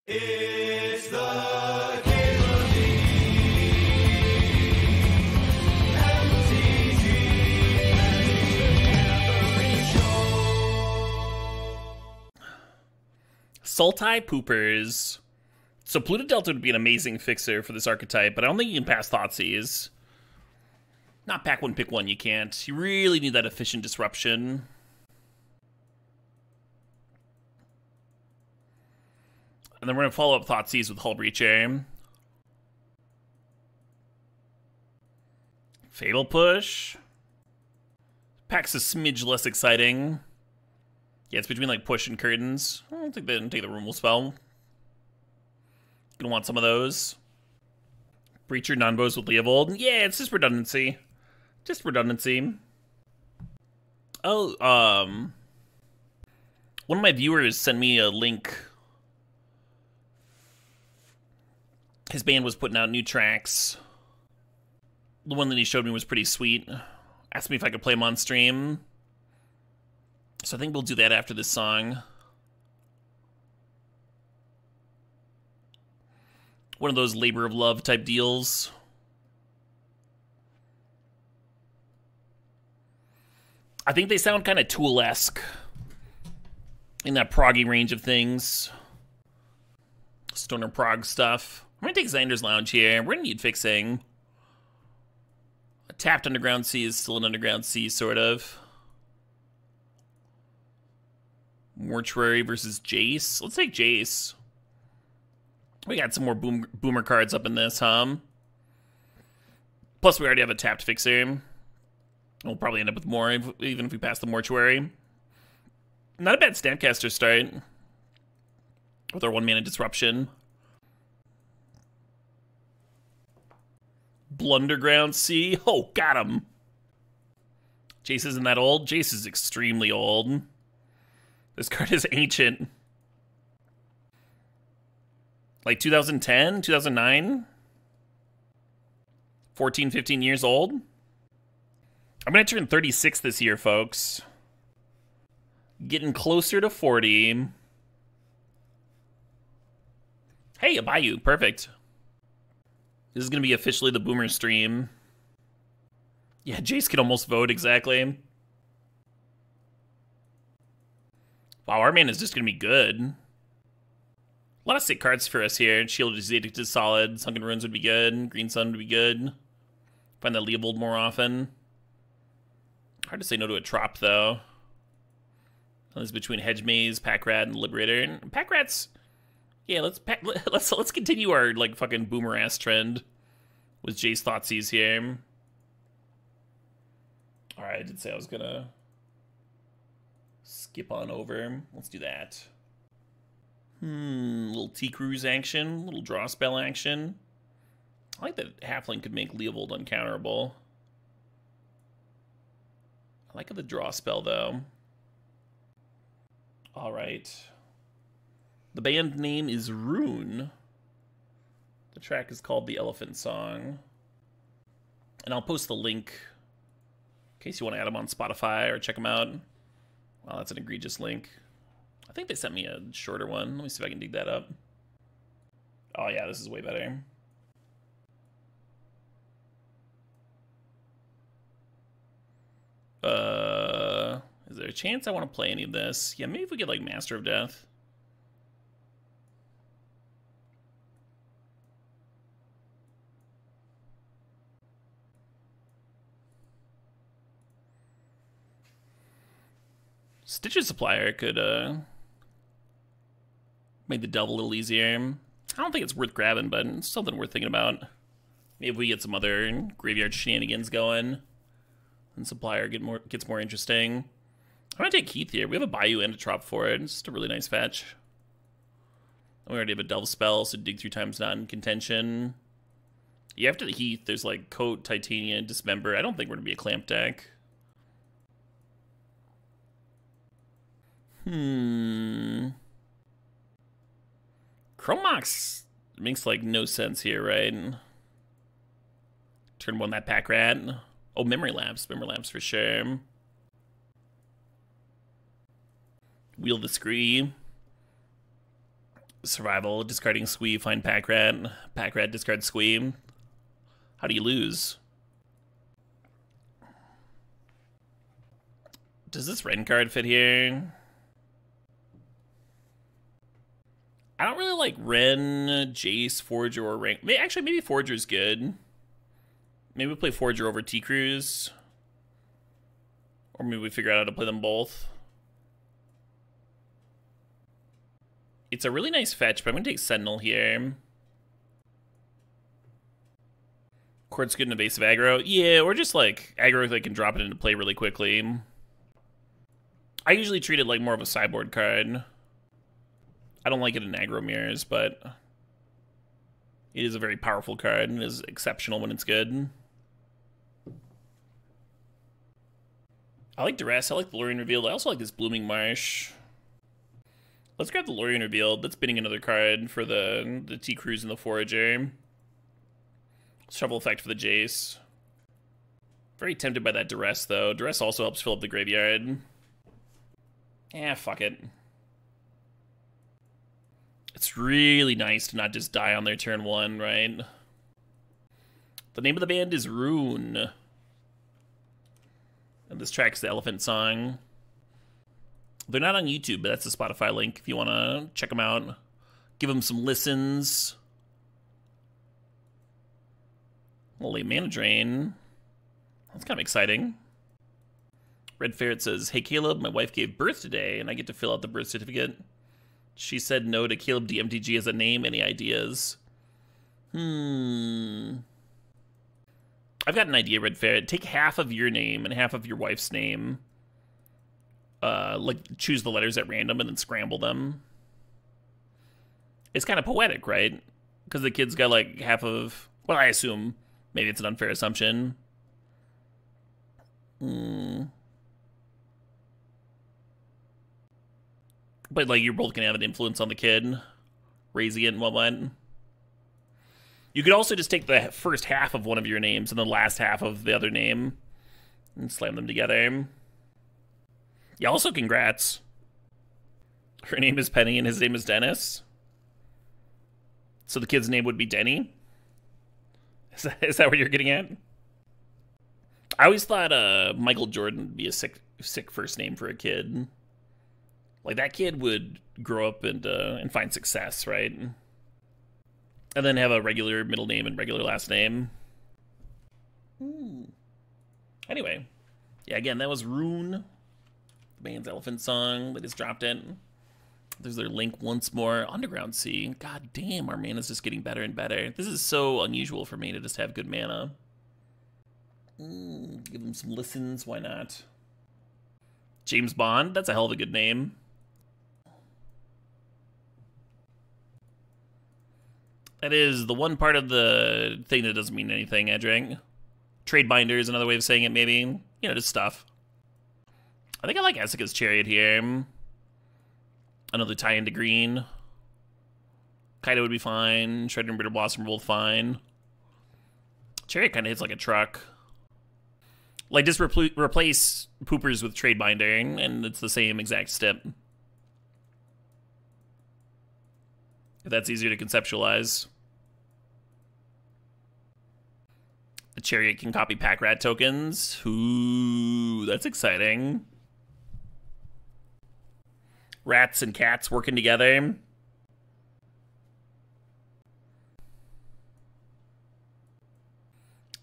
It's the game of the Sultai Poopers. So Pluto Delta would be an amazing fixer for this archetype, but I don't think you can pass Thoughtseize. Not pack one, pick one, you can't. You really need that efficient disruption. And then we're going to follow up Thoughtseize with Hull Breacher. Fatal Push. Pack's a smidge less exciting. Yeah, it's between like Push and Curtains. I don't think they didn't take the removal spell. Gonna want some of those. Breacher non-bows with Leovold. Yeah, it's just redundancy. Just redundancy. Oh, one of my viewers sent me a link. His band was putting out new tracks. The one that he showed me was pretty sweet. Asked me if I could play him on stream. So I think we'll do that after this song. One of those labor of love type deals. I think they sound kind of Tool-esque in that proggy range of things. Stoner prog stuff. I'm going to take Xander's Lounge here. We're going to need fixing. A tapped Underground Sea is still an Underground Sea, sort of. Mortuary versus Jace. Let's take Jace. We got some more boomer cards up in this, huh? Plus, we already have a tapped fixer. We'll probably end up with more, even if we pass the Mortuary. Not a bad Snapcaster start. With our 1-mana disruption. Blunderground Sea. Oh, got him. Jace isn't that old. Jace is extremely old. This card is ancient. Like 2010, 2009? 14, 15 years old? I'm going to turn 36 this year, folks. Getting closer to 40. Hey, a Bayou. Perfect. This is going to be officially the Boomer stream. Yeah, Jace can almost vote, exactly. Wow, our man is just going to be good. A lot of sick cards for us here. Shield is Addicted solid. Sunken Ruins would be good. Green Sun would be good. Find that Leovold more often. Hard to say no to a Trop, though. This is between Hedge Maze, Pack Rat, and Liberator. Pack Rat's... Yeah, let's continue our, like, fucking boomer-ass trend with Jace Thoughtseize here. Alright, I did say I was gonna skip on over. Let's do that. Little T-Cruise action, little draw spell action. I like that Halfling could make Leovold uncounterable. I like the draw spell, though. Alright. The band name is Rune. The track is called The Elephant Song. And I'll post the link in case you want to add them on Spotify or check them out. Wow, that's an egregious link. I think they sent me a shorter one. Let me see if I can dig that up. Oh yeah, this is way better. Is there a chance I want to play any of this? Yeah, maybe if we get like Master of Death. Stitcher's Supplier could make the delve a little easier. I don't think it's worth grabbing, but it's something worth thinking about. Maybe if we get some other graveyard shenanigans going, and Supplier gets more interesting. I'm gonna take Keith here. We have a Bayou and a Trop for it. It's just a really nice fetch. And we already have a Delve spell, so Dig Through Time's not in contention. Yeah, after the Heath, there's like Coat, Titania, Dismember. I don't think we're gonna be a Clamp deck. Chromox makes like no sense here, right? Turn one that Pack Rat. Oh, Memory Lapse for sure. Wheel the Scree. Survival, discarding Squee, find Pack Rat. Pack Rat, discard Squee. How do you lose? Does this Ren card fit here? I don't really like Ren, Jace, Forger, or Rank. Actually, maybe Forger's good. Maybe we play Forger over T-Cruise. Or maybe we figure out how to play them both. It's a really nice fetch, but I'm going to take Sentinel here. Court's good in a base of aggro. Yeah, or just like aggro that can drop it into play really quickly. I usually treat it like more of a sideboard card. I don't like it in aggro mirrors, but it is a very powerful card and is exceptional when it's good. I like Duress. I like the Lorien Revealed. I also like this Blooming Marsh. Let's grab the Lorien Revealed. That's binning another card for the T-Cruise and the Forager. Shovel effect for the Jace. Very tempted by that Duress, though. Duress also helps fill up the graveyard. Fuck it. It's really nice to not just die on their turn 1, right? The name of the band is Rune. And this track's the Elephant Song. They're not on YouTube, but that's the Spotify link if you want to check them out. Give them some listens. Well, late mana drain. That's kind of exciting. Red Ferret says, "Hey Caleb, my wife gave birth today, and I get to fill out the birth certificate. She said no to Caleb DMTG as a name. Any ideas?" I've got an idea, Red Ferret. Take half of your name and half of your wife's name. Like, choose the letters at random and then scramble them. It's kind of poetic, right? Because the kid's got, like, half of... Well, I assume. Maybe it's an unfair assumption. But, like, you're both going to have an influence on the kid. Raising it and whatnot. You could also just take the first half of one of your names and the last half of the other name and slam them together. Yeah, also congrats. Her name is Penny and his name is Dennis. So the kid's name would be Denny? Is that what you're getting at? I always thought Michael Jordan would be a sick first name for a kid. Like, that kid would grow up and find success, right? And then have a regular middle name and regular last name. Anyway. Yeah, again, that was Rune. The band's Elephant Song. They just dropped it. There's their link once more. Underground Sea. God damn, our mana's just getting better and better. This is so unusual for me to just have good mana. Give them some listens. Why not? James Bond. That's a hell of a good name. That is the one part of the thing that doesn't mean anything, Edring. Trade binder is another way of saying it, maybe. You know, just stuff. I think I like Essica's Chariot here. Another tie into green. Kaido would be fine. Shredder and Bitter Blossom are both fine. Chariot kind of hits like a truck. Like, just replace Poopers with Trade binder, and it's the same exact step. If that's easier to conceptualize. The Chariot can copy Pack Rat tokens. Ooh, that's exciting. Rats and cats working together.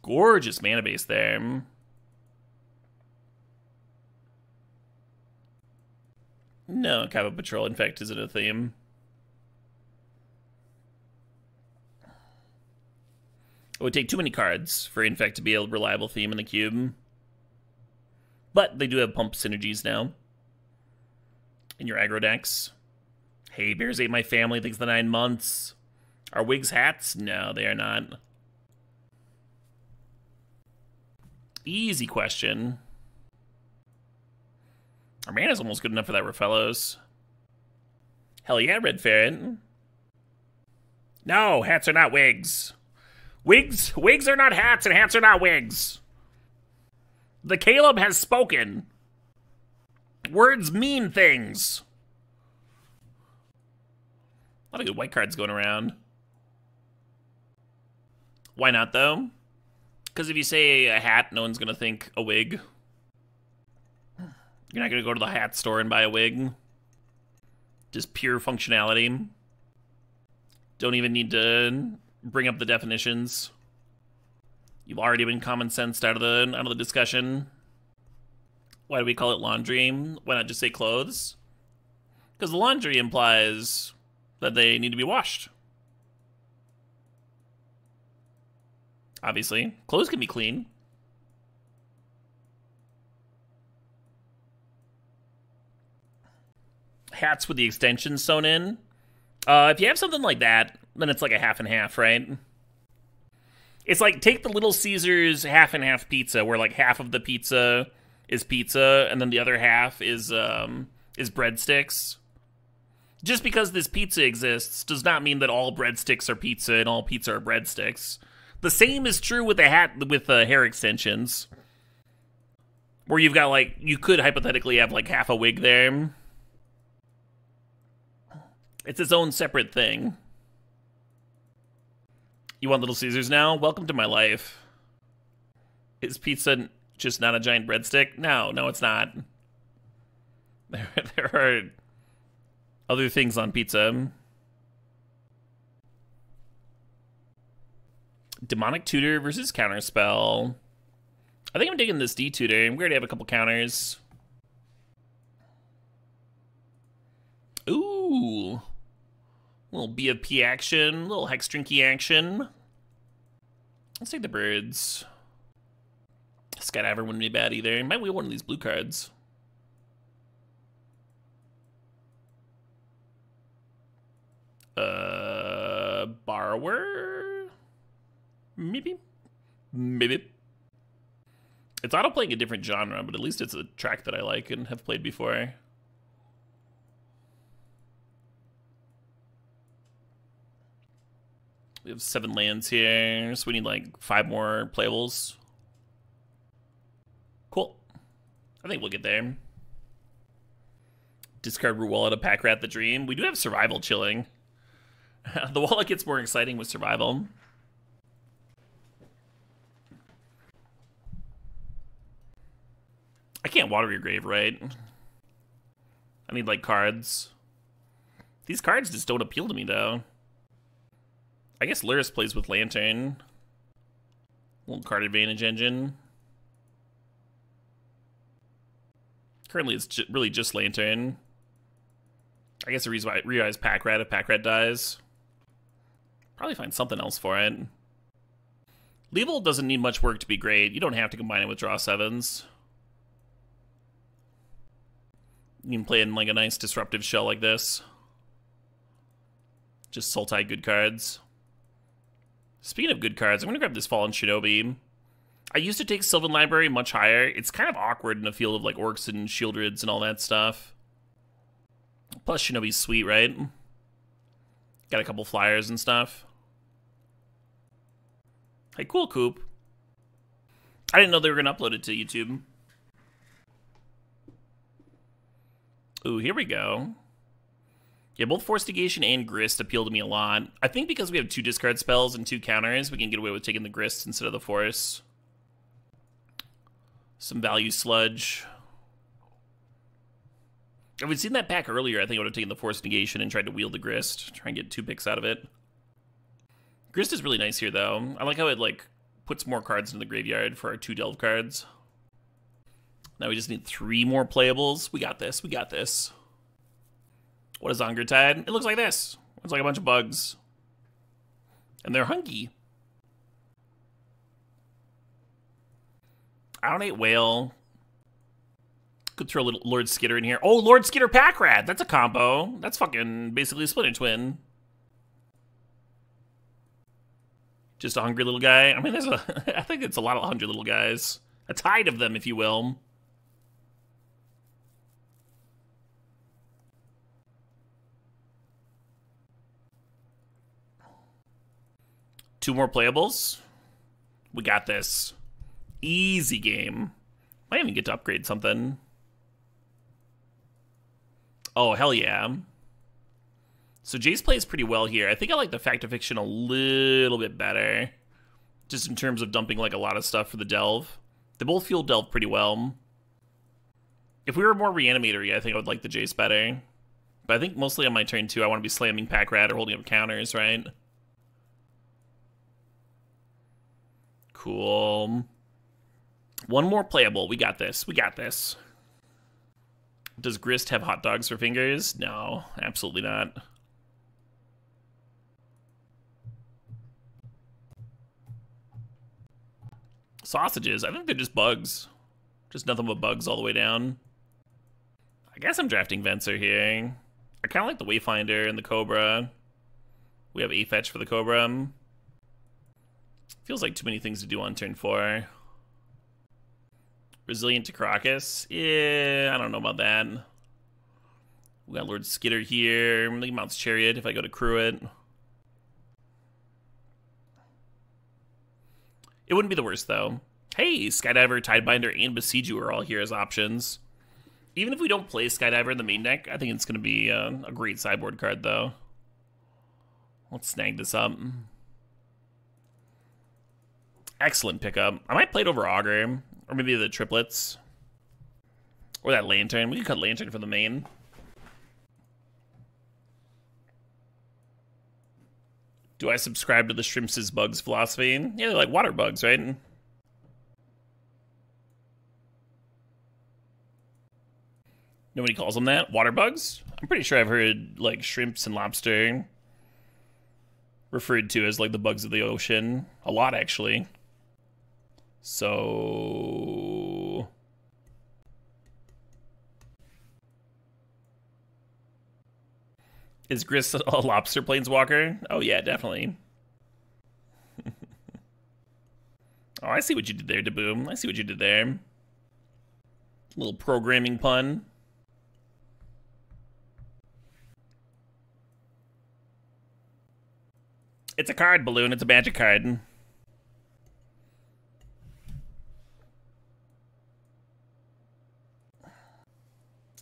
Gorgeous mana base there. No, Cabin Patrol, in fact, isn't a theme. It would take too many cards for Infect to be a reliable theme in the cube. But they do have pump synergies now. In your aggro decks. Hey, Bears ate my family, thanks for the 9 months. Are wigs hats? No, they are not. Easy question. Our mana's almost good enough for that Rafellos. Hell yeah, Red Ferret. No, hats are not wigs. Wigs are not hats, and hats are not wigs. The Caleb has spoken. Words mean things. A lot of good white cards going around. Why not, though? Because if you say a hat, no one's going to think a wig. You're not going to go to the hat store and buy a wig. Just pure functionality. Don't even need to bring up the definitions. You've already been common sensed out of the discussion. Why do we call it laundry? Why not just say clothes? Because the laundry implies that they need to be washed. Obviously, clothes can be clean. Hats with the extensions sewn in. If you have something like that, then it's like a half and half, right? It's like, take the Little Caesars half and half pizza, where like half of the pizza is pizza, and then the other half is breadsticks. Just because this pizza exists does not mean that all breadsticks are pizza and all pizza are breadsticks. The same is true with the hat with hair extensions, where you've got like, you could hypothetically have like half a wig there. It's its own separate thing. You want Little Caesars now? Welcome to my life. Is pizza just not a giant breadstick? No, it's not. There are other things on pizza. Demonic Tutor versus Counterspell. I think I'm digging this D-Tutor. We already have a couple counters. Ooh. Little BFP action, little Hextrinky action. Let's take the birds. Skydiver wouldn't be bad either. Might wheel one of these blue cards. Borrower? Maybe. It's auto-playing a different genre, but at least it's a track that I like and have played before. We have 7 lands here, so we need like 5 more playables. Cool. I think we'll get there. Discard Root Wallet, a Pack Rat the Dream. We do have Survival chilling. The wallet gets more exciting with Survival. I can't water your grave, right? I need like cards. These cards just don't appeal to me though. I guess Luris plays with Lantern. Little card advantage engine. Currently it's really just Lantern. I guess a Revives Pack Rat if Pack Rat dies. Probably find something else for it. Lethal doesn't need much work to be great. You don't have to combine it with Draw 7s. You can play in like a nice disruptive shell like this. Just Sultai good cards. Speaking of good cards, I'm going to grab this Fallen Shinobi. I used to take Sylvan Library much higher. It's kind of awkward in a field of like Orcs and Shieldreds and all that stuff. Plus Shinobi's sweet, right? Got a couple flyers and stuff. Hey, cool, Coop. I didn't know they were going to upload it to YouTube. Ooh, here we go. Yeah, both Force Negation and Grist appeal to me a lot. I think because we have 2 discard spells and 2 counters, we can get away with taking the Grist instead of the Force. Some value sludge. If we'd seen that pack earlier, I think I would have taken the Force Negation and tried to wield the Grist. Try and get 2 picks out of it. Grist is really nice here, though. I like how it, like, puts more cards in the graveyard for our 2 Delve cards. Now we just need 3 more playables. We got this. We got this. What is Zongertide? It looks like this. It's like a bunch of bugs. And they're hunky. Ironate Whale. Could throw a little Lord Skitter in here. Oh, Lord Skitter Pack Rat. That's a combo. That's fucking basically a Splinter Twin. Just a hungry little guy. I mean, I think it's a lot of hungry little guys. A tide of them, if you will. Two more playables. We got this. Easy game. Might even get to upgrade something. Oh, hell yeah. So Jace plays pretty well here. I think I like the Fact of Fiction a little bit better. Just in terms of dumping like a lot of stuff for the Delve. They both feel Delve pretty well. If we were more reanimatory, I think I would like the Jace better. But I think mostly on my turn 2, I want to be slamming Pack Rat or holding up counters, right? Cool. One more playable. We got this. We got this. Does Grist have hot dogs for fingers? No, absolutely not. Sausages. I think they're just bugs. Just nothing but bugs all the way down. I guess I'm drafting Venser here. I kind of like the Wayfinder and the Cobra. We have a fetch for the Cobra. Feels like too many things to do on turn 4. Resilient to Crocus? Yeah, I don't know about that. We got Lord Skitter here. I'm thinking Mount's Chariot if I go to crew it. It wouldn't be the worst, though. Hey, Skydiver, Tidebinder, and Besieger are all here as options. Even if we don't play Skydiver in the main deck, I think it's going to be a great sideboard card, though. Let's snag this up. Excellent pickup. I might play it over Augur, or maybe the triplets. Or that Lantern. We could cut Lantern for the main. Do I subscribe to the Shrimps' Bugs philosophy? Yeah, they're like water bugs, right? Nobody calls them that? Water bugs? I'm pretty sure I've heard, like, shrimps and lobster referred to as, like, the bugs of the ocean. A lot, actually. So... Is Grist a lobster planeswalker? Oh, yeah, definitely. Oh, I see what you did there, Daboom. I see what you did there. Little programming pun. It's a card, Balloon. It's a magic card.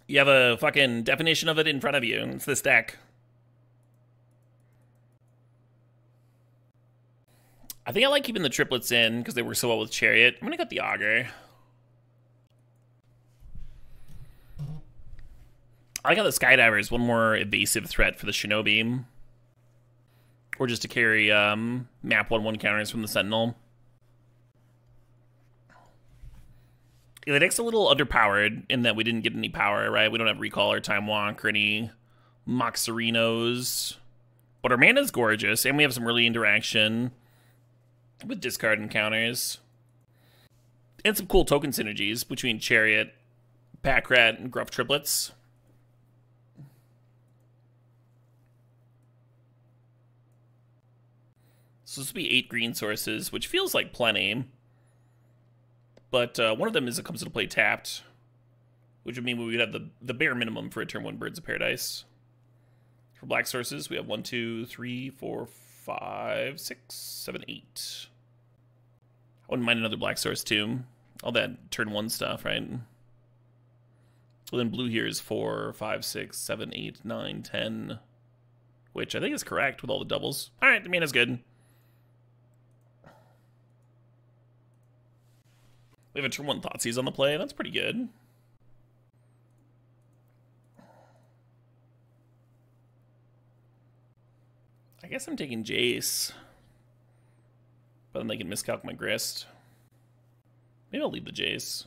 You have a fucking definition of it in front of you. It's this deck. I think I like keeping the triplets in because they work so well with Chariot. I'm gonna cut the Augur. I like how the Skydiver is one more evasive threat for the Shinobi. Or just to carry map 1/1 counters from the Sentinel. Yeah, the deck's a little underpowered in that we didn't get any power, right? We don't have Recall or Time Walk or any Moxarinos. But our mana's gorgeous, and we have some early interaction with discard and counters. And some cool token synergies between Chariot, Pack Rat, and Gruff Triplets. So this would be 8 green sources, which feels like plenty. But one of them comes into play tapped, which would mean we would have the bare minimum for a turn 1 Birds of Paradise. For black sources, we have 1, 2, 3, 4, 5, 6, 7, 8. I wouldn't mind another black source too. All that turn 1 stuff, right? Well, then blue here is 4, 5, 6, 7, 8, 9, 10. Which I think is correct with all the doubles. Alright, the mana's good. We have a turn 1 Thoughtseize on the play. That's pretty good. I guess I'm taking Jace. But then they can miscalc my Grist. Maybe I'll leave the Jace.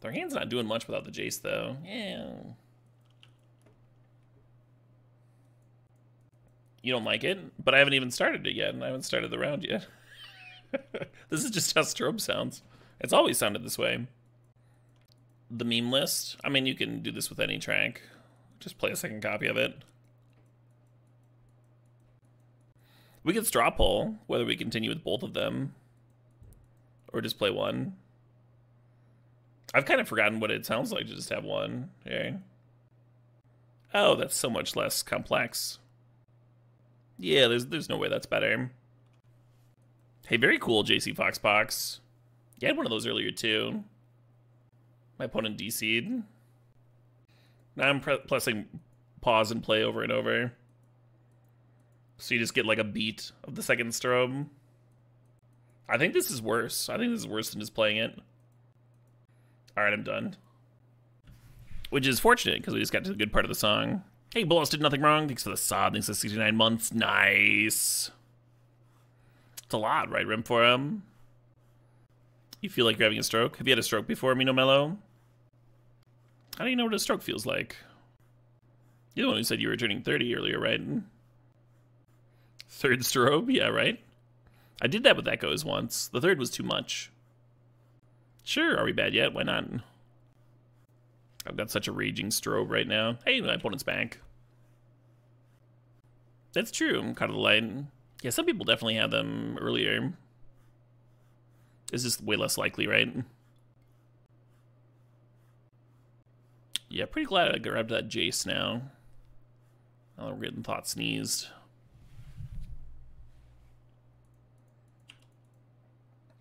Their hand's not doing much without the Jace, though. Yeah. You don't like it? But I haven't even started it yet, and I haven't started the round yet. This is just how Strobe sounds. It's always sounded this way. The meme list. I mean, you can do this with any track. Just play a second copy of it. We could straw poll whether we continue with both of them. Or just play one. I've kind of forgotten what it sounds like to just have one. Okay. Oh, that's so much less complex. Yeah, there's no way that's better. Hey, very cool, JC Foxbox. You had one of those earlier, too. My opponent DC'd. Now I'm pressing pause and play over and over. So you just get like a beat of the second strobe. I think this is worse. I think this is worse than just playing it. Alright, I'm done. Which is fortunate, because we just got to the good part of the song. Hey, Bullis did nothing wrong. Thanks for the sod. Thanks for 69 months. Nice. It's a lot, right, Rim for him? You feel like you're having a stroke? Have you had a stroke before, Mino Mello? How do you know what a stroke feels like? You're the one who said you were turning 30 earlier, right? Third strobe? Yeah, right? I did that with Echoes once. The third was too much. Sure, are we bad yet? Why not? I've got such a raging strobe right now. Hey, my opponent's back. That's true. I'm caught of the light. Yeah, some people definitely had them earlier. It's just way less likely, right? Yeah, pretty glad I grabbed that Jace now. Now that we're getting thought sneezed.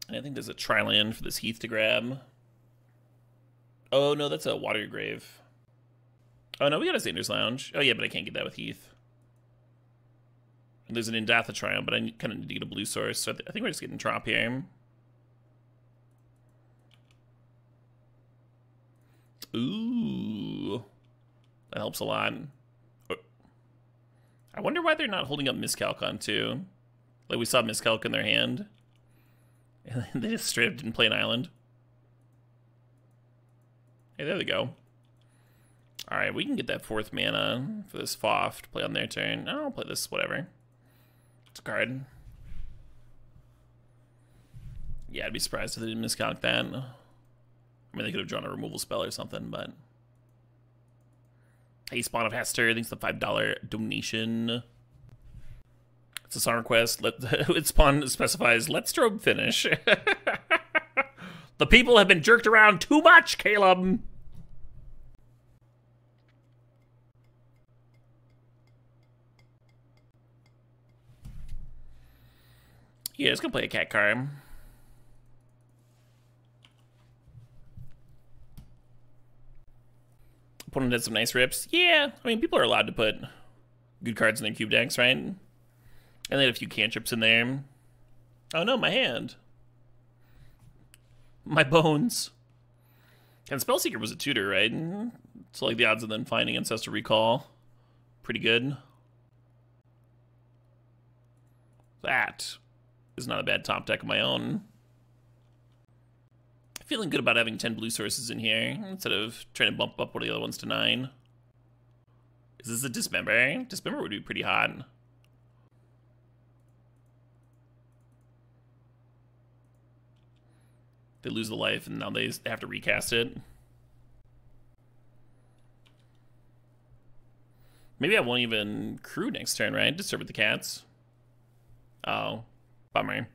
And I think there's a Tri-land for this Heath to grab. Oh, no, that's a Water Grave. Oh, no, we got a Xander's Lounge. Oh, yeah, but I can't get that with Heath. And there's an Indatha Triumph, but I kind of need to get a blue source, so I think we're just getting Trop here. Ooh. That helps a lot. I wonder why they're not holding up Miscalcon, too. Like, we saw Miscalc in their hand. And they just straight up didn't play an island. Hey, there they go. Alright, we can get that 4th mana for this Foff to play on their turn. I'll play this, whatever. It's a card. Yeah, I'd be surprised if they didn't miscalc that. I mean, they could have drawn a removal spell or something, but... Hey, Spawn of Hester, thanks for the $5 donation. It's a song request. Its Spawn specifies, let's strobe finish. The people have been jerked around too much, Caleb! Yeah, it's gonna play a cat card. Opponent had some nice rips. Yeah, I mean, people are allowed to put good cards in their cube decks, right? And they had a few cantrips in there. Oh no, my hand. My bones. And Spellseeker was a tutor, right? So like the odds of them finding Ancestral Recall, pretty good. That is not a bad top deck of my own. Feeling good about having 10 blue sources in here instead of trying to bump up one of the other ones to 9. Is this a Dismember? Dismember would be pretty hot. They lose the life and now they have to recast it. Maybe I won't even crew next turn, right? Disturb with the cats. Oh, bummer.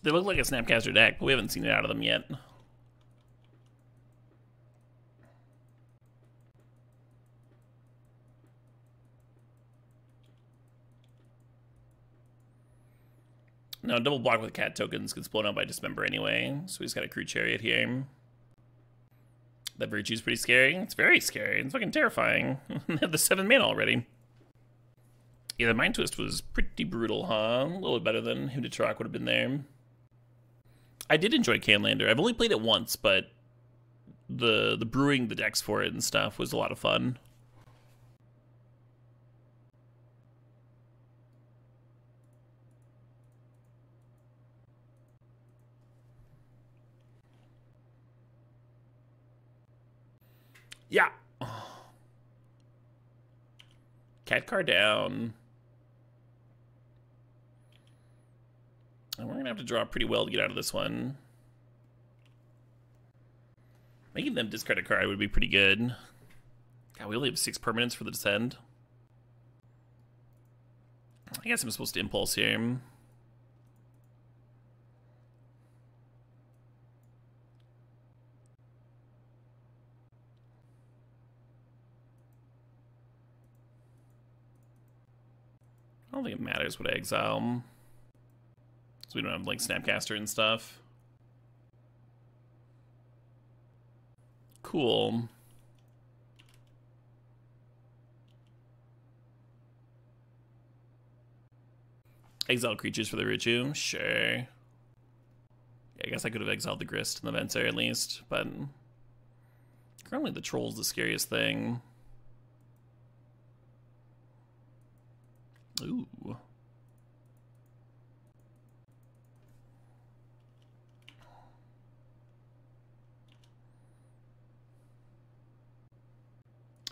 They look like a Snapcaster deck, but we haven't seen it out of them yet. No, double block with cat tokens gets blown out by Dismember anyway, so he's got a Crew Chariot here. That Virtue's pretty scary. It's very scary. It's fucking terrifying. They have the 7 mana already. Yeah, the Mind Twist was pretty brutal, huh? A little bit better than Hymn to Troc would have been there. I did enjoy Canlander. I've only played it once, but the brewing the decks for it and stuff was a lot of fun. Yeah. Cat car down. And we're going to have to draw pretty well to get out of this one. Making them discard a card would be pretty good. God, we only have 6 permanents for the Descend. I guess I'm supposed to Impulse here. don't think it matters what I exile. So we don't have, like, Snapcaster and stuff. Cool. Exile creatures for the Richu? Sure. Yeah, I guess I could have exiled the Grist and the Venser at least, but currently the Troll's the scariest thing. Ooh.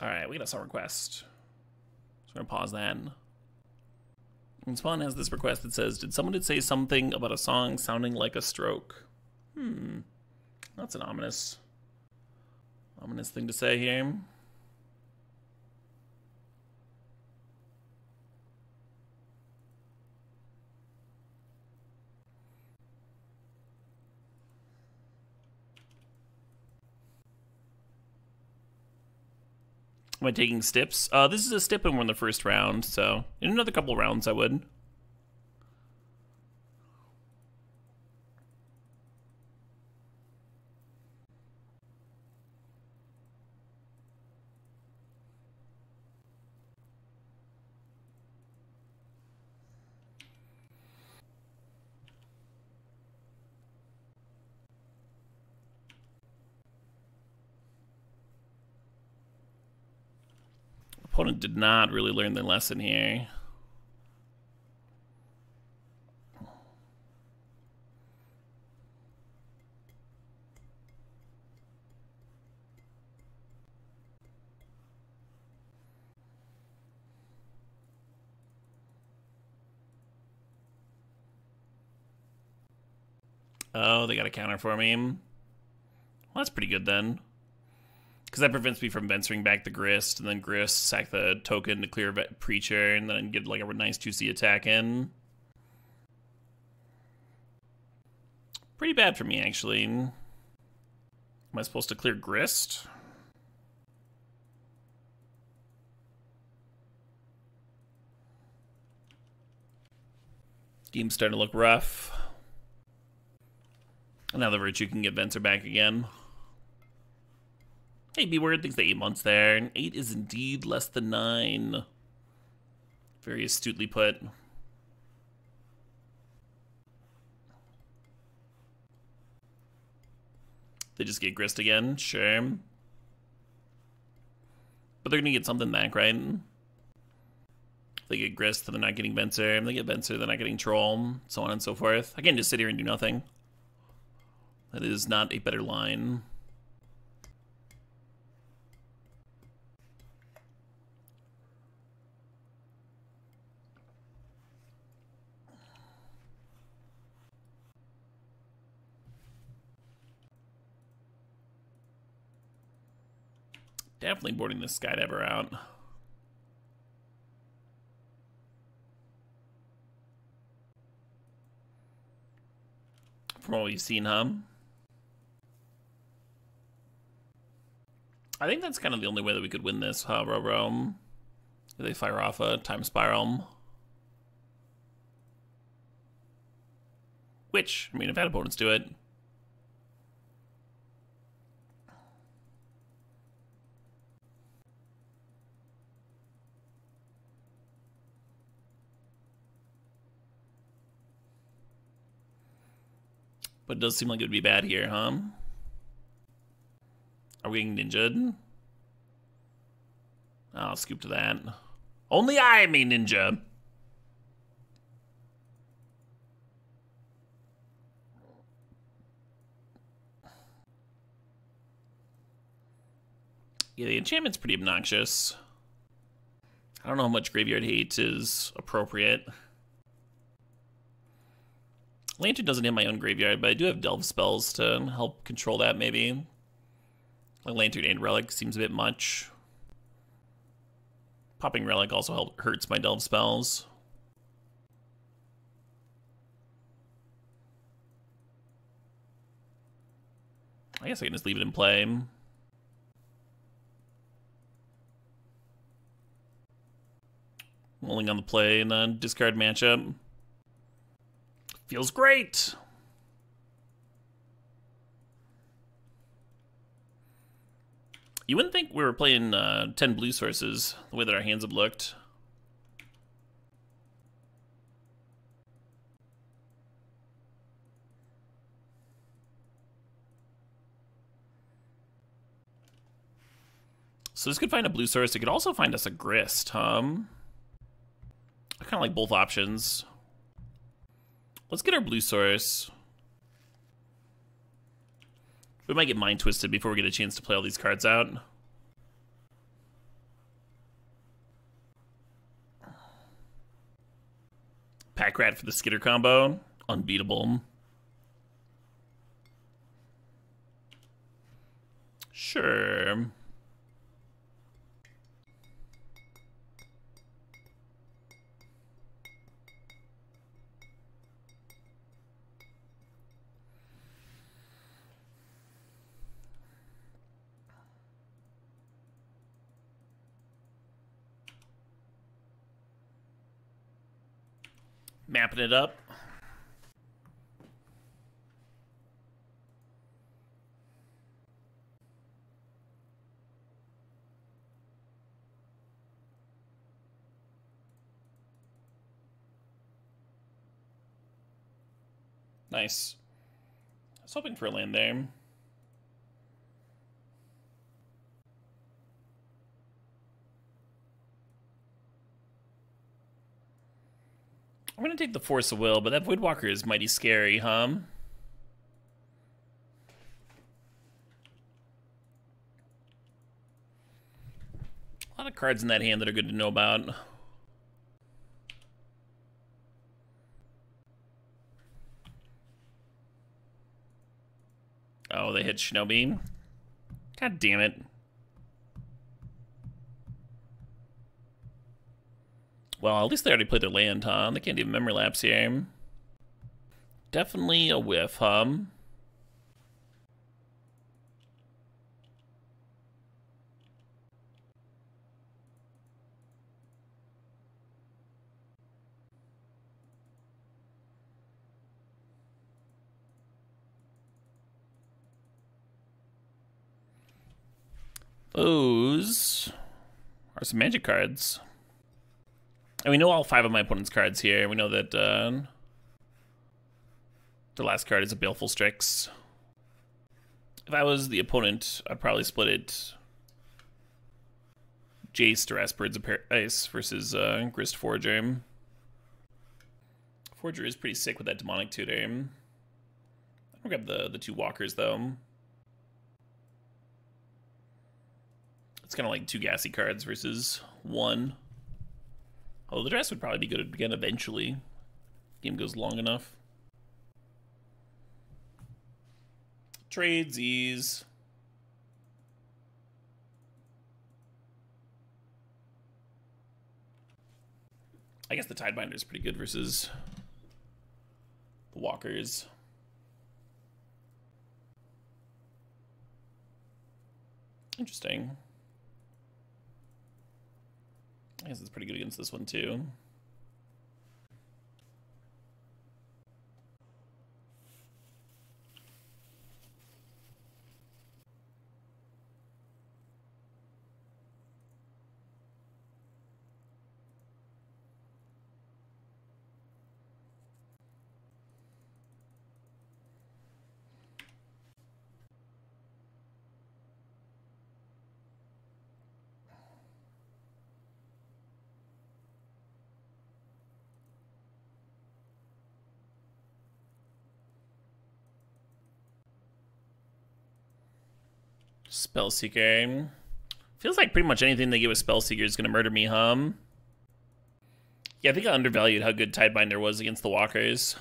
Alright, we got a song request. So we're gonna pause that. And Spawn has this request that says, did someone say something about a song sounding like a stroke? That's an ominous thing to say here. Am I taking Stips? This is a Stip and we're in the first round, so in another couple rounds I would. Opponent did not really learn their lesson here. Oh, they got a counter for me. Well, that's pretty good then. Because that prevents me from venturing back the Grist, and then Grist, sack the token to clear Preacher, and then get like a nice juicy attack in. Pretty bad for me, actually. Am I supposed to clear Grist? Game's starting to look rough. And now the Virtue can get Venser back again. Hey, be weird, thinks the 8 months there. And 8 is indeed less than 9. Very astutely put. They just get Grist again, sure. But they're gonna get something back, right? If they get Grist, then they're not getting Venser. If they get Venser, they're not getting Troll, so on and so forth. I can't just sit here and do nothing. That is not a better line. Definitely boarding this Skydiver out. From what we've seen, huh? I think that's kind of the only way that we could win this, huh, Roro? They fire off a Time Spiral. Which, I mean, I've had opponents do it. But it does seem like it would be bad here, huh? Are we getting ninja'd? I'll scoop to that. Only I may ninja. Yeah, the enchantment's pretty obnoxious. I don't know how much graveyard hate is appropriate. Lantern doesn't hit my own graveyard, but I do have Delve spells to help control that, maybe. Like Lantern and Relic seems a bit much. Popping Relic also hurts my Delve spells. I guess I can just leave it in play. rolling on the play in the discard matchup. Feels great. You wouldn't think we were playing 10 blue sources, the way that our hands have looked. So this could find a blue source. It could also find us a grist, I kind of like both options. Let's get our blue source. We might get mind twisted before we get a chance to play all these cards out. Pack Rat for the Skitter combo. Unbeatable. Sure. Mapping it up. Nice. I was hoping for a land there. I'm gonna take the Force of Will, but that Voidwalker is mighty scary, huh? A lot of cards in that hand that are good to know about. Oh, they hit Shinobi. God damn it. Well, at least they already played their land, huh? They can't even memory lapse here. Definitely a whiff, huh? Those are some magic cards. And we know all 5 of my opponent's cards here. We know that the last card is a Baleful Strix. If I was the opponent, I'd probably split it Jace, Duress, Birds of Paradise versus Grist Forger. Forger is pretty sick with that Demonic Tutor. I'll grab the 2 walkers, though. It's kind of like 2 gassy cards versus 1. Although the dress would probably be good again eventually. Game goes long enough. Tradesies. I guess the Tidebinder is pretty good versus the walkers. Interesting. I guess it's pretty good against this one, too. Spellseeker. Feels like pretty much anything they give a Spellseeker is going to murder me, hum. Yeah, I think I undervalued how good Tidebinder was against the walkers.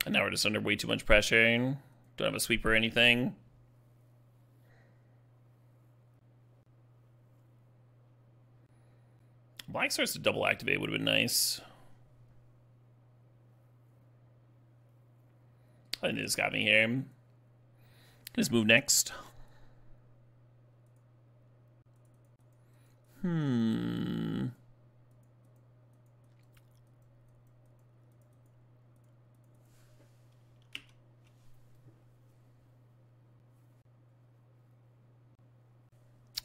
And now we're just under way too much pressure. Don't have a sweep or anything. Black Source to double activate would have been nice. I think this got me here. Just move next.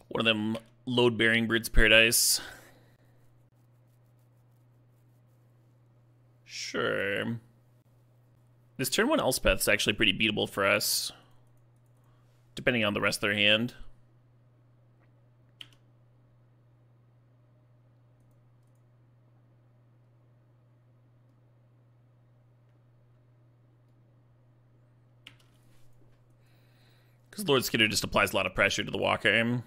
One of them load-bearing Bird's Paradise. Sure. This turn 1 Elspeth's actually pretty beatable for us, depending on the rest of their hand. Because Lord Skidder just applies a lot of pressure to the Walker.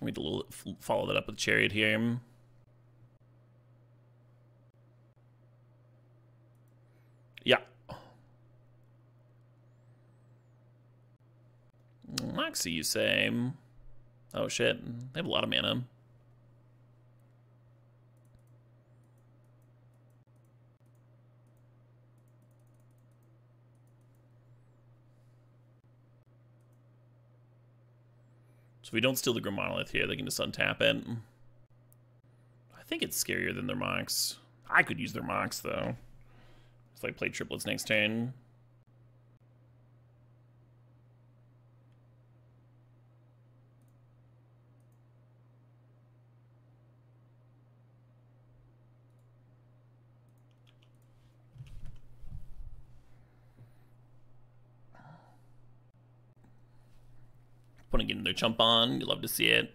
We need to follow that up with Chariot here. Yeah. Moxie, you say? Oh shit, they have a lot of mana. So if we don't steal the Grim Monolith here, they can just untap it. I think it's scarier than their Mox. I could use their Mox, though. It's like play triplets next turn. Putting in their chump on, you love to see it.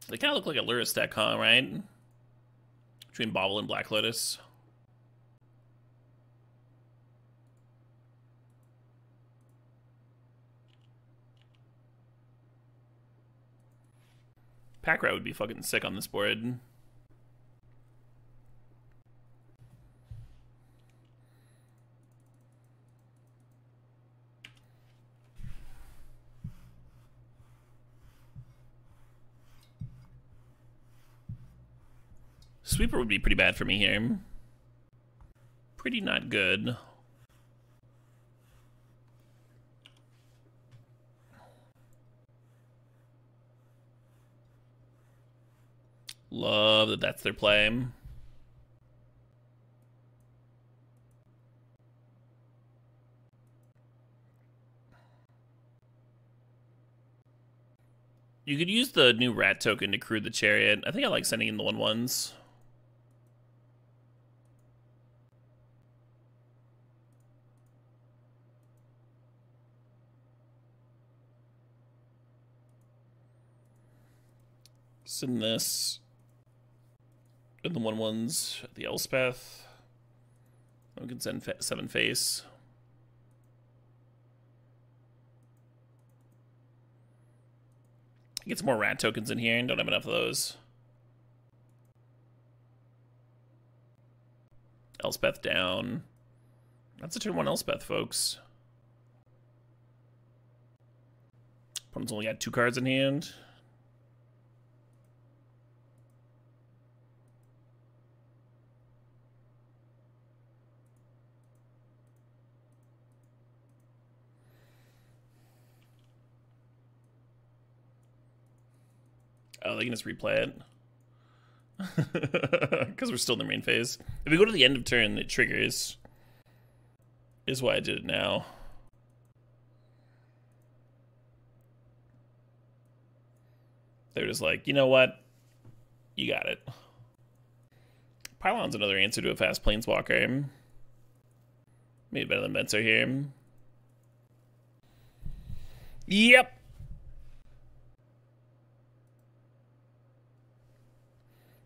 They kind of look like a Lurrus deck, huh, right? Between Bobble and Black Lotus. Pack Rat would be fucking sick on this board. Sweeper would be pretty bad for me here. Pretty not good. Love that that's their play. You could use the new rat token to crew the chariot. I think I like sending in the 1/1s. Send this. And the 1/1s, the Elspeth. We can send 7 face. Get some more rat tokens in here and don't have enough of those. Elspeth down. That's a turn 1 Elspeth, folks. Opponent's only got 2 cards in hand. Oh, they can just replay it. Because we're still in the main phase. If we go to the end of turn, it triggers. Is why I did it now. They're just like, you know what? You got it. Pylon's another answer to a fast planeswalker. Maybe better than Benzer here. Yep.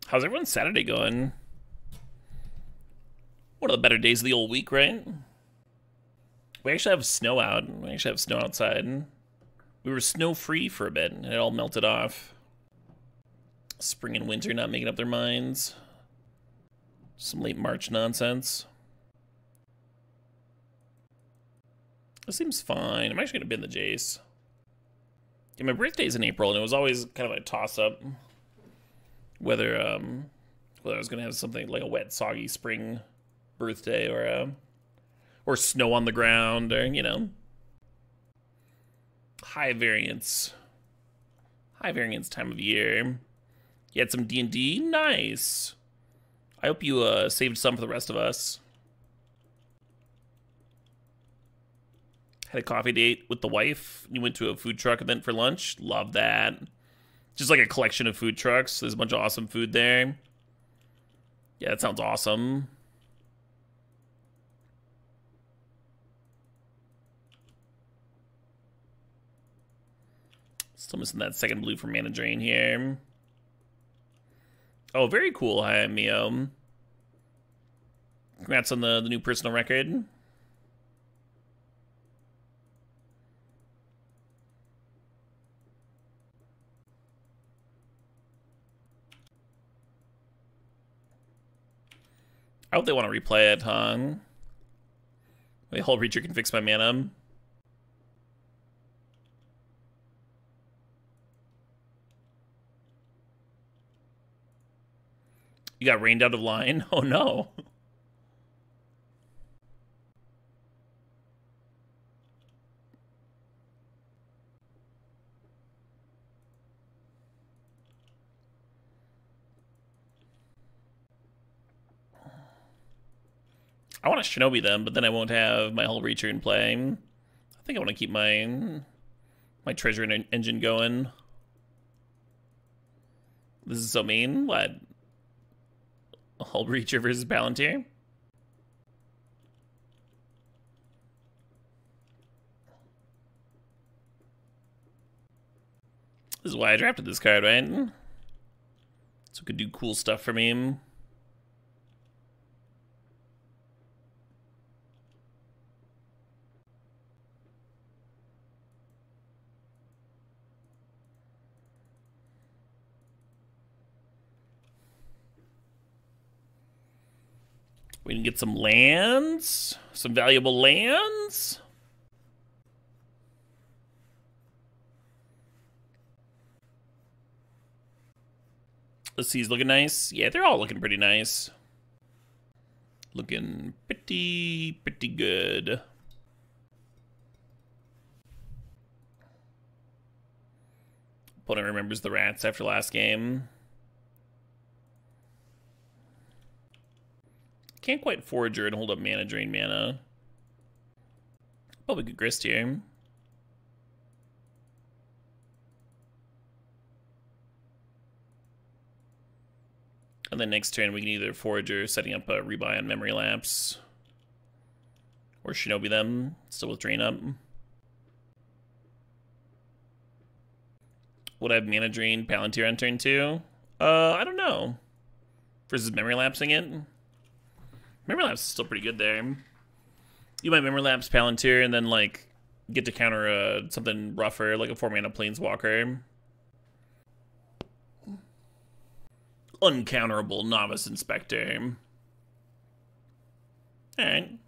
How's everyone's Saturday going? One of the better days of the old week, right? We actually have snow out. We actually have snow outside. We were snow-free for a bit, and it all melted off. Spring and winter not making up their minds. Some late March nonsense. This seems fine. I'm actually going to bin the Jace. Yeah, my birthday's in April, and it was always kind of a toss-up. Whether I was gonna have something like a wet, soggy spring birthday or snow on the ground, or high variance time of year. You had some D&D? Nice. I hope you saved some for the rest of us. Had a coffee date with the wife. You went to a food truck event for lunch. Love that. Just like a collection of food trucks. There's a bunch of awesome food there. Yeah, that sounds awesome. Still missing that second blue from Mana Drain here. Oh, very cool. Hi, Mio. Congrats on the new personal record. I hope they want to replay it, huh? Wait, Hull Reacher can fix my mana. You got rained out of line? Oh no. I want to Shinobi them, but then I won't have my Hull Reacher in play. I think I want to keep my treasure engine going. This is so mean. What? Hull Reacher versus Palantir? This is why I drafted this card, right? So it could do cool stuff for me. We can get some lands, some valuable lands. The sea's looking nice. Yeah, they're all looking pretty nice. Looking pretty good. Opponent remembers the rats after last game. Can't quite Forager and hold up mana drain mana. Probably good grist here. And then next turn we can either Forager, setting up a rebuy on Memory Lapse, or Shinobi them, still with drain up. Would I have mana drain Palantir on turn 2? I don't know. Versus Memory Lapsing it? Memory Lapse is still pretty good there. You might Memory Lapse Palantir and then, like, get to counter something rougher, like a 4-mana Planeswalker. Uncounterable Novice Inspector. Alright.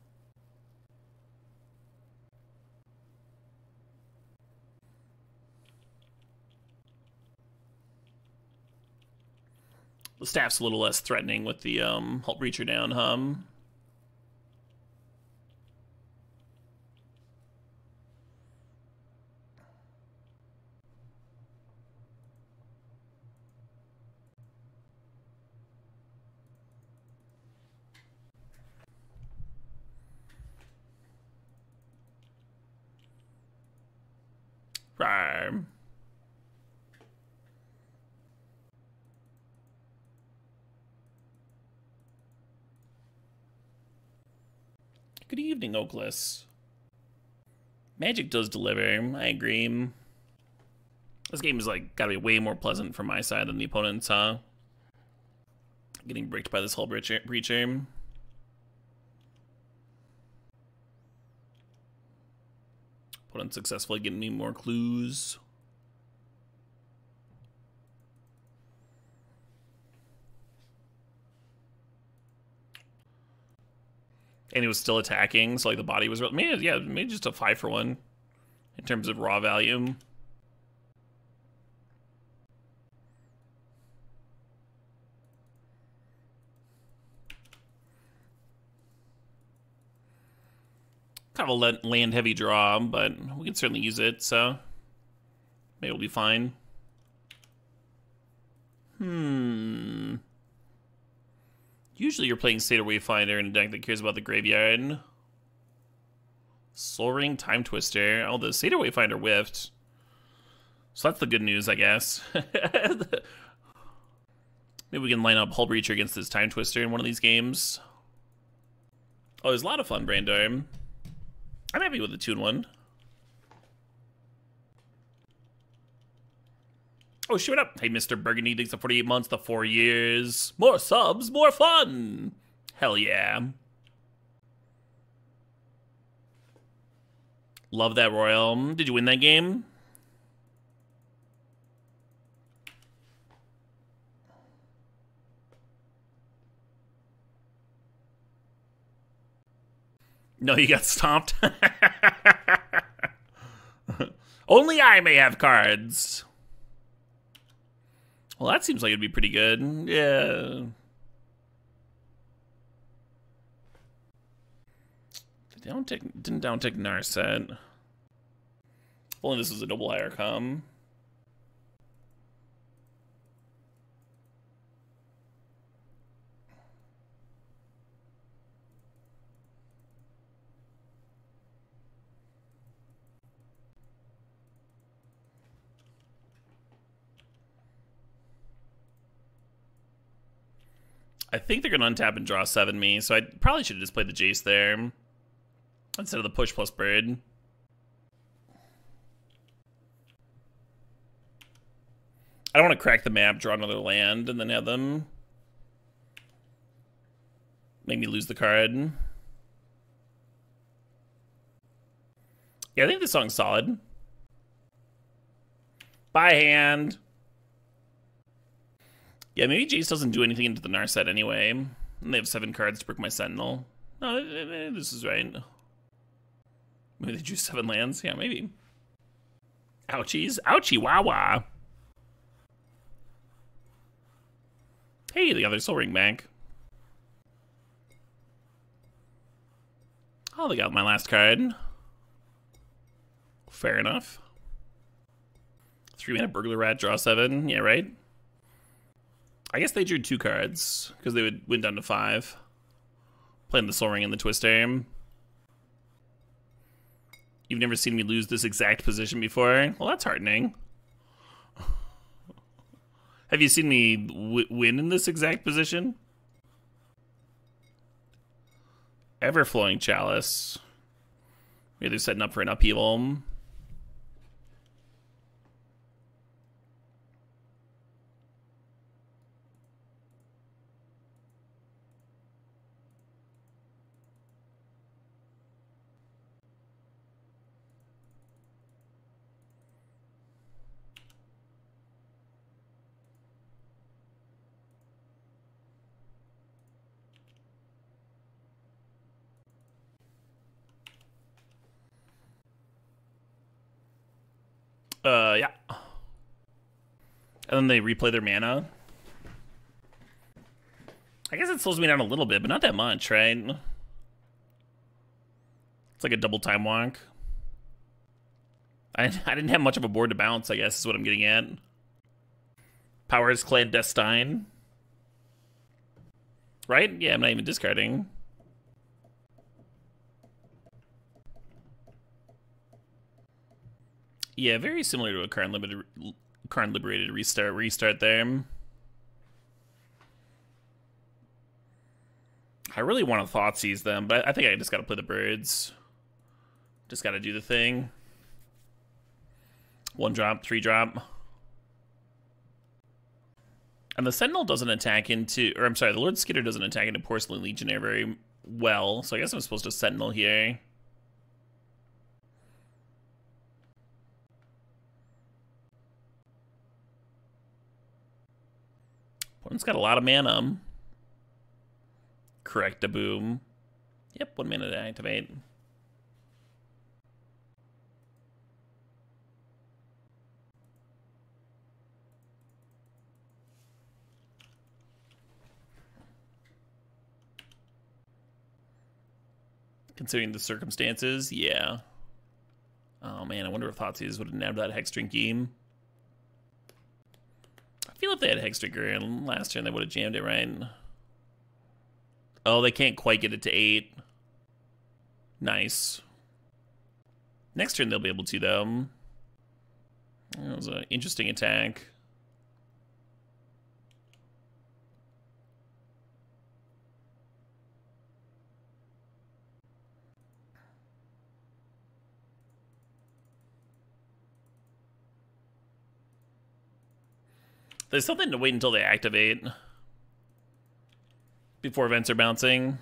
The staff's a little less threatening with the Halt Reacher down, huh? Rawr. Good evening, Oakless. Magic does deliver, I agree. This game is like gotta be way more pleasant from my side than the opponent's, huh? Getting bricked by this whole breacher. Opponent successfully getting me more clues. And he was still attacking, so like the body was maybe just a 5-for-1 in terms of raw value. Kind of a land heavy draw, but we can certainly use it, so Maybe it'll be fine. Usually you're playing Seder Wayfinder in a deck that cares about the graveyard. Soul Ring, Time Twister. Oh, the Seder Wayfinder whiffed. So that's the good news, I guess. Maybe we can line up Hull Breacher against this Time Twister in one of these games. Oh, it was a lot of fun, Brainstorm. I'm happy with the 2-1. Oh, shoot up. Hey, Mr. Burgundy, thanks for 48 months to 4 years. More subs, more fun. Hell yeah. Love that, Royal. Did you win that game? No, you got stomped. Only I may have cards. Well, that seems like it'd be pretty good. Yeah. Didn't down tick Narset. If only this was a double higher com. I think they're going to untap and draw 7 me, so I probably should have just played the Jace there instead of the push plus bird. I don't want to crack the map, draw another land, and then have them make me lose the card. Yeah, I think this song's solid. Bye, hand. Yeah, maybe Jace doesn't do anything into the Narset anyway. And they have 7 cards to brick my Sentinel. No, this is right. Maybe they drew 7 lands? Yeah, maybe. Ouchies. Ouchie wah. Hey, the other Soul Ring back. Oh, they got my last card. Fair enough. 3-mana Burglar Rat, draw 7. Yeah, right? I guess they drew 2 cards, because they would win down to 5. Playing the Soul Ring and the Twister. You've never seen me lose this exact position before? Well, that's heartening. Have you seen me win in this exact position? Everflowing Chalice. Maybe they're setting up for an upheaval. Yeah. And then they replay their mana. I guess it slows me down a little bit, but not that much, right? It's like a double time walk. I didn't have much of a board to bounce, I guess is what I'm getting at. Powers Clandestine. Right? Yeah, I'm not even discarding. Yeah, very similar to a Karn Liberated restart there. I really want to Thoughtseize them, but I think I just gotta play the birds. Just gotta do the thing. 1 drop, 3 drop. And the Sentinel doesn't attack into, or I'm sorry, the Lord Skitter doesn't attack into Porcelain Legionnaire very well, so I guess I'm supposed to Sentinel here. Opponent's got a lot of mana. Correct, a boom. Yep, 1 mana to activate. Considering the circumstances, yeah. Oh man, I wonder if Thoughtseize would have nabbed that Hexdrinky. feel if they had Hextrigger and last turn they would have jammed it, right? Oh, they can't quite get it to 8. Nice. Next turn they'll be able to, though. That was an interesting attack. There's something to wait until they activate before events are bouncing,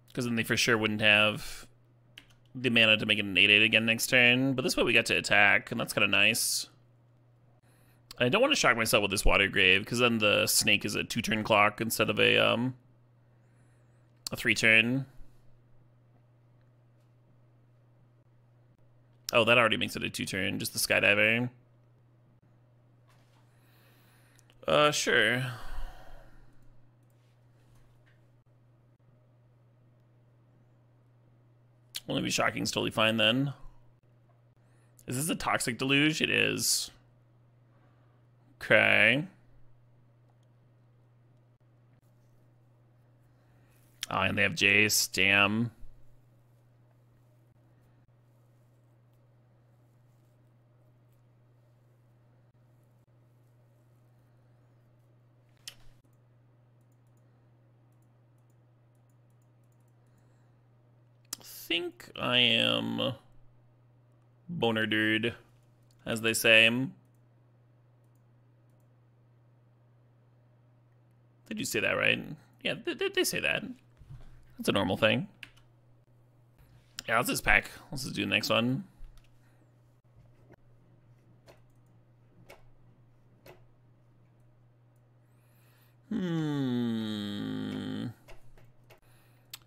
because then they for sure wouldn't have the mana to make it an 8/8 again next turn. But this way we got to attack, and that's kind of nice. I don't want to shock myself with this Water Grave, because then the snake is a 2-turn clock instead of a 3-turn. Oh, that already makes it a 2-turn, just the Skydiver. Sure. Only be shocking is totally fine then. Is this a Toxic Deluge? It is. Okay. Oh, and they have Jace. Damn. I think I am boner dude, as they say. Did you say that right? Yeah, they say that. That's a normal thing. Yeah, let's just pack. Let's just do the next one.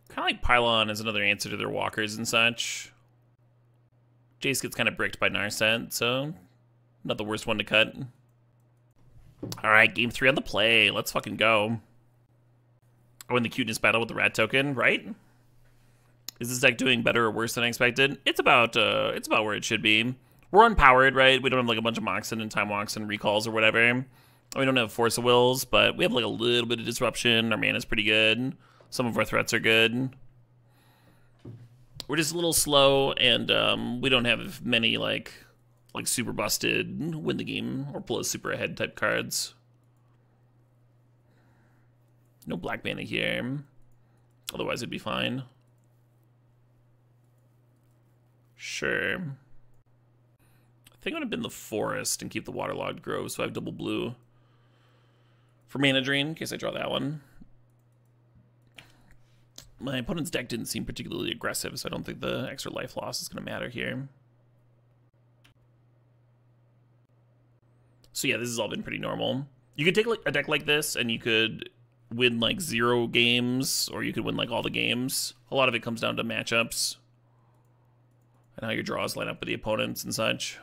Kind of like Pylon is another answer to their walkers and such. Jace gets kind of bricked by Narset, so not the worst one to cut. Alright, game 3 on the play. Let's fucking go. I win the cuteness battle with the rat token, right? Is this deck doing better or worse than I expected? It's about where it should be. We're unpowered, right? We don't have like a bunch of Moxen and Time Walks and Recalls or whatever. We don't have Force of Wills, but we have like a little bit of disruption. Our mana's pretty good. Some of our threats are good. We're just a little slow, and we don't have many like super busted win the game or pull us super ahead type cards. No black mana here. Otherwise it'd be fine. Sure. I think I'm gonna bin the forest and keep the waterlogged grove, so I have double blue for mana drain in case I draw that one. My opponent's deck didn't seem particularly aggressive, so I don't think the extra life loss is going to matter here. So yeah, this has all been pretty normal. You could take like a deck like this, and you could win like 0 games, or you could win like all the games. A lot of it comes down to matchups and how your draws line up with the opponents and such.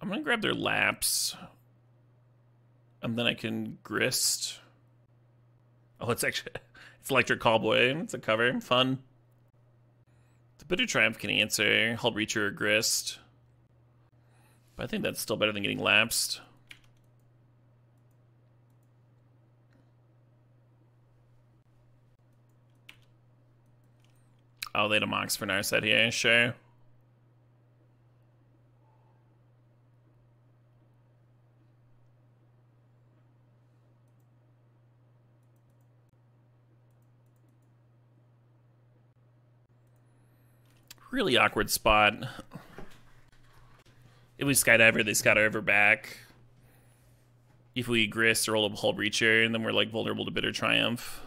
I'm gonna grab their Lapse, and then I can Grist. Oh, it's Electric Callboy. It's a cover, fun. The Bitter Triumph can answer Hull Breacher or Grist, but I think that's still better than getting lapsed. Oh, they had a Mox for Narset here, sure. Really awkward spot. If we Skydiver, they Skydiver back. If we Grist or roll up Hull Breacher, and then we're like vulnerable to Bitter Triumph.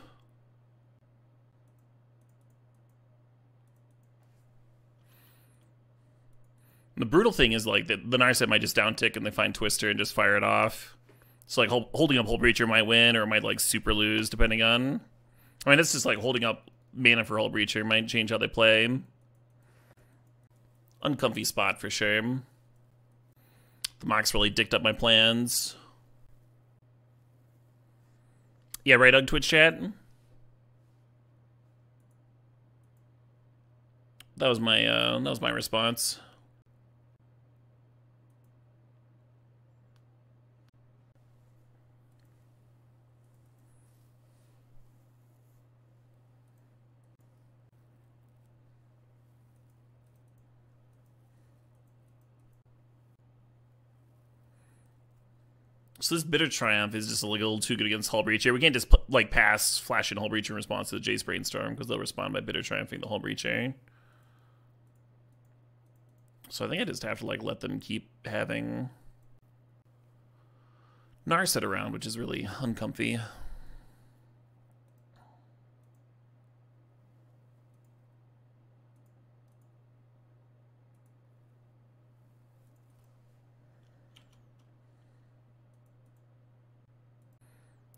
The brutal thing is like the Narset might just downtick and they find Twister and just fire it off. So like holding up Hull Breacher might win, or it might like super lose depending on. I mean, it's just like holding up mana for Hull Breacher might change how they play. Uncomfy spot for sure. The Mox really dicked up my plans. Yeah, right on Twitch chat. that was my response. So this Bitter Triumph is just like a little too good against Hull Breacher. We can't just like pass Flash and Hull Breacher in response to the Jace Brainstorm because they'll respond by Bitter Triumphing the Hull Breacher. So I think I just have to like let them keep having Narset around, which is really uncomfy.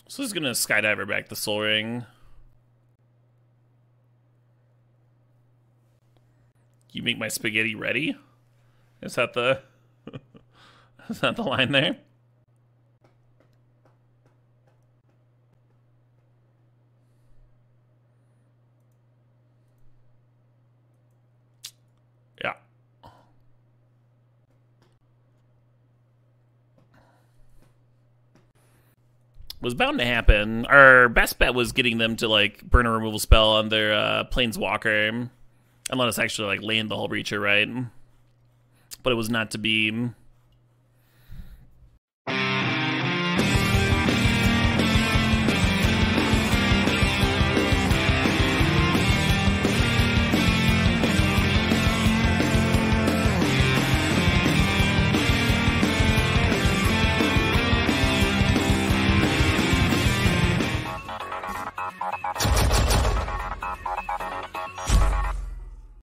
So this is gonna Skydiver back the Soul Ring. You make my spaghetti ready? Is that the is that the line there? Yeah. Was bound to happen. Our best bet was getting them to like burn a removal spell on their Planeswalker and let us actually like land the Hull Breacher, right? But it was not to be.